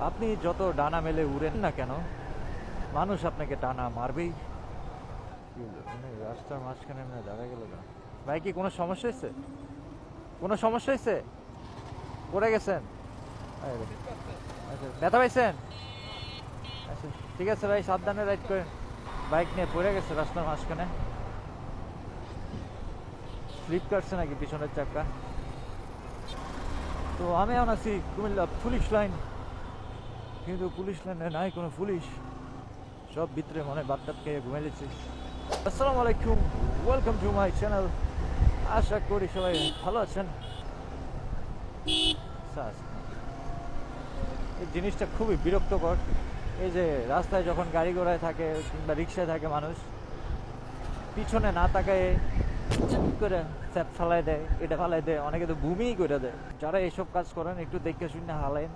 আপনি যত ডানা মেলে উড়েন না কেন, মানুষ আপনাকে ডানা মারবেই। রাস্তার মাঝখানে দাঁড়া গেল কেন? ভাই কি কোনো সমস্যা হয়েছে? কোনো সমস্যা হয়েছে? পড়ে গেছেন? আচ্ছা, ব্যথা পাইছেন? আচ্ছা ঠিক আছে ভাই, সাবধানে রাইড করেন। বাইক নিয়ে পড়ে গেছে রাস্তার মাঝখানে। স্লিপ কাটছে নাকি পিছনের চাকা? তো আমি এখন আছি কুমিল্লা পুলিশ লাইন, কিন্তু পুলিশ লাইনে নাই কোনো পুলিশ, সব ভিতরে মনে বাদ খেয়ে ঘুমাইলেছি। আসসালামু আলাইকুম, ওয়েলকাম টু মাই চ্যানেল। আশা করি সবাই ভালো আছেন। এই জিনিসটা খুবই বিরক্তকর। এই যে রাস্তায় যখন গাড়ি ঘোড়ায় থাকে কিংবা রিক্সায় থাকে মানুষ, পিছনে না তাকায় করে স্যাপ ফালাই দেয়, এটা ফালাই দেয়, অনেকে তো ভূমিই করে দেয়। যারা এইসব কাজ করেন একটু দেখে শুনে হালাইন,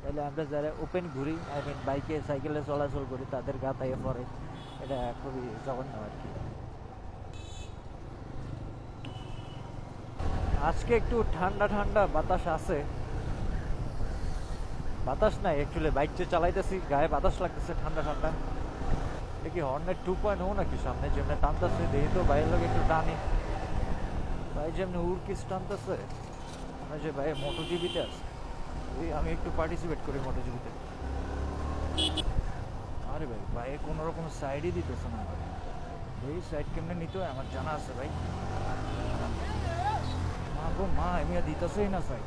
তাহলে আমরা যারা ওপেন ঘুরি, আই মিন বাইকে সাইকেলে চলাচল করি, তাদের গা তাইয়ে পড়ে। এটা খুবই জঘন্য আর কি। আজকে একটু ঠান্ডা ঠান্ডা বাতাস আছে। বাতাস নাই অ্যাকচুয়ালি, বাইক যে চালাইতেছি গায়ে বাতাস লাগতেছে ঠান্ডা ঠান্ডা। দেখি হর্নের 2.0 নাকি সামনে যেমনি টানতেছে, দেখি তো বাইরের লোক একটু টানি। ভাই যেমনি উড়কিস টানতেছে, মনে যে ভাই মোটোজিবিতে আছে। আমি একটু পার্টিসিপেট করি মোটোজিবিতে। আরে ভাই ভাইয়ে কোনো রকম সাইডই দিতেছে না। এই সাইড কেমনে নিতে হয় আমার জানা আছে ভাই। মা গো মা, আমি আর দিতেছেই না সাইড।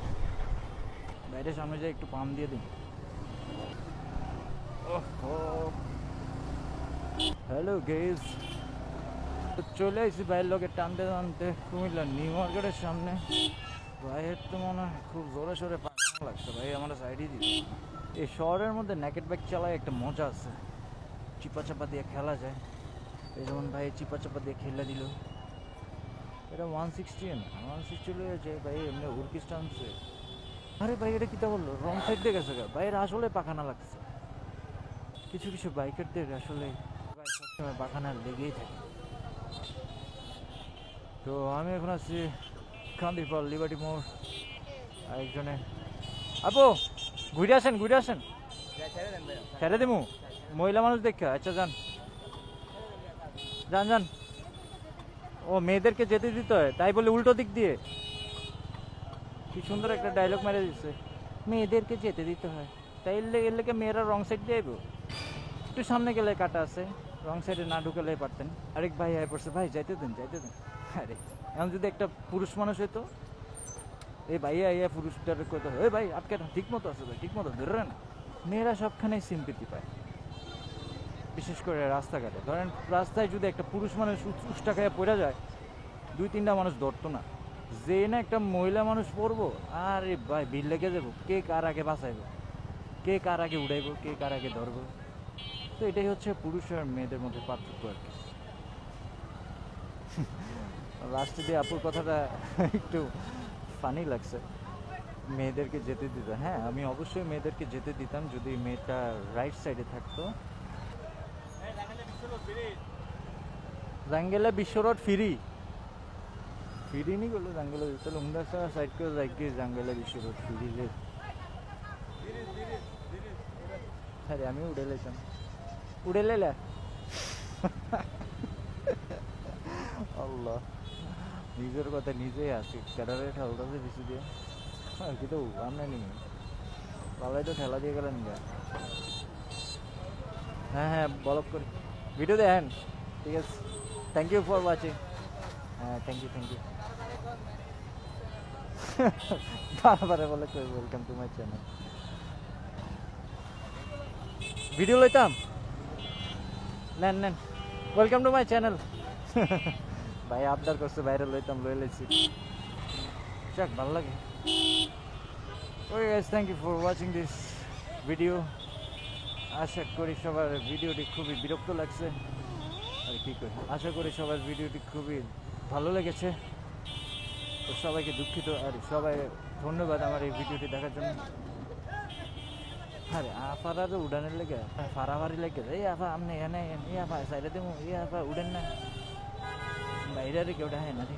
বাইরের সামনে যাই একটু পাম দিয়ে দিন। হ্যালো গেজ, চলে আসছি ভাইয়ের লোকে টানতে টানতে কুমিল্লা নিউ মার্কেটের সামনে। ভাইয়ের তো মনে হয় খুব জোরে সোরে পাখানো লাগছে, ভাই আমার সাইডই দিল। এই শহরের মধ্যে নেকেট বাইক চালায় একটা মজা আছে, চিপা চাপা দিয়ে খেলা যায়। এই যেমন ভাই চিপা চাপা দিয়ে খেলে দিল। এটা 160 না, 160 লয়ে যায় ভাই, এমনি উর্কিস টানছে। আরে ভাই এটা কিতা বললো, রং সাইড দিয়ে গেছে ভাইয়ের, আসলে পাখানা লাগছে। কিছু কিছু বাইকারদের আসলে সবসময় পাখানা লেগেই থাকে। তো আমি এখন আছি কান্দিরপাল লিবার্টি মোড়। আরেকজনে আপু ঘুরে আসেন, ঘুরে আসেন। ছেড়ে দিমু মহিলা মানুষ দেখা। আচ্ছা যান যান যান। ও মেয়েদেরকে যেতে দিতে হয় তাই বলে উল্টো দিক দিয়ে কি সুন্দর একটা ডায়লগ মেরে দিচ্ছে, মেয়েদেরকে যেতে দিতে হয় তাই এর লেগে মেয়েরা রং সাইড দিয়ে আইব। একটু সামনে গেলে কাটা আছে, রং সাইডে না ঢুকালে পারতেন। আরেক ভাই আয় পড়ছে, ভাই যাইতে দেন যাইতে দেন। আরে এখন যদি একটা পুরুষ মানুষ হইতো, এই ভাইয়া ইয়া পুরুষটার কইতো এই ভাই আটকে ঠিক মতো আছে ভাই, ঠিক মতো ধরে না। মেয়েরা সবখানেই সিম্পিতি পায়, বিশেষ করে রাস্তাঘাটে। ধরেন রাস্তায় যদি একটা পুরুষ মানুষ উষ্টা খাইয়া পড়ে যায়, 2-3টা মানুষ ধরতো না, যে না একটা মহিলা মানুষ পড়বো, আরে ভাই ভিড় লেগে যাবো, কে কার আগে বাঁচাইবো, কে কার আগে উড়াইবো, কে কার আগে ধরবো। তো এটাই হচ্ছে পুরুষ আর মেয়েদের মধ্যে পার্থক্য আর কি। লাস্টে দিয়ে আপুর কথাটা একটু ফানি লাগছে, মেয়েদেরকে যেতে দিত। হ্যাঁ আমি অবশ্যই মেয়েদেরকে যেতে দিতাম যদি মেয়েটা রাইট সাইডে থাকতো। জাঙ্গেলা বিশ্ব রোড ফ্রি ফ্রি নি গেলো জাঙ্গেলা, তাহলে উমরা সাইড করে যাই কি জাঙ্গেলা বিশ্ব রোড ফ্রি রে। আরে আমি উড়ে লাইতাম, উড়ে লাইলা আল্লাহ, নিজের কথা নিজেই আসি ক্যাডারে ঠেলতেছে বেশি দিয়ে। হ্যাঁ কিন্তু আমরা নি পালাই তো ঠেলা দিয়ে গেলেন গা। হ্যাঁ হ্যাঁ ব্লগ করি, ভিডিও দেখেন, ঠিক আছে। Thank you for watching. হ্যাঁ থ্যাংক ইউ থ্যাংক ইউ। বারবার বলে welcome to my channel. Video লইতাম, নেন নেন, ওয়েলকাম টু মাই চ্যানেল। ভাই আবদার করছে বাইরে লইতাম, লই লাইছি, যাক ভালো লাগে। Okay guys, thank you for watching this video. আশা করি সবার ভিডিওটি খুবই বিরক্ত লাগছে, আর কি করি, আশা করি সবার ভিডিওটি খুবই ভালো লেগেছে। তো সবাইকে দুঃখিত আর সবাই ধন্যবাদ আমার এই ভিডিওটি দেখার জন্য। আরে আফারা তো উড়ানের লেগে ফাড়াফাড়ি লেগে, এই আফা আপনি এনে এই আফা সাইডে দেবো, এই আফা উড়েন না, বাইরে রে কেউ ডাহে না রে।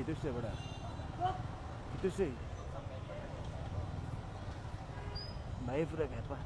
কিতুছে বড়া কিতুছে ভাই পুরা ঘেপা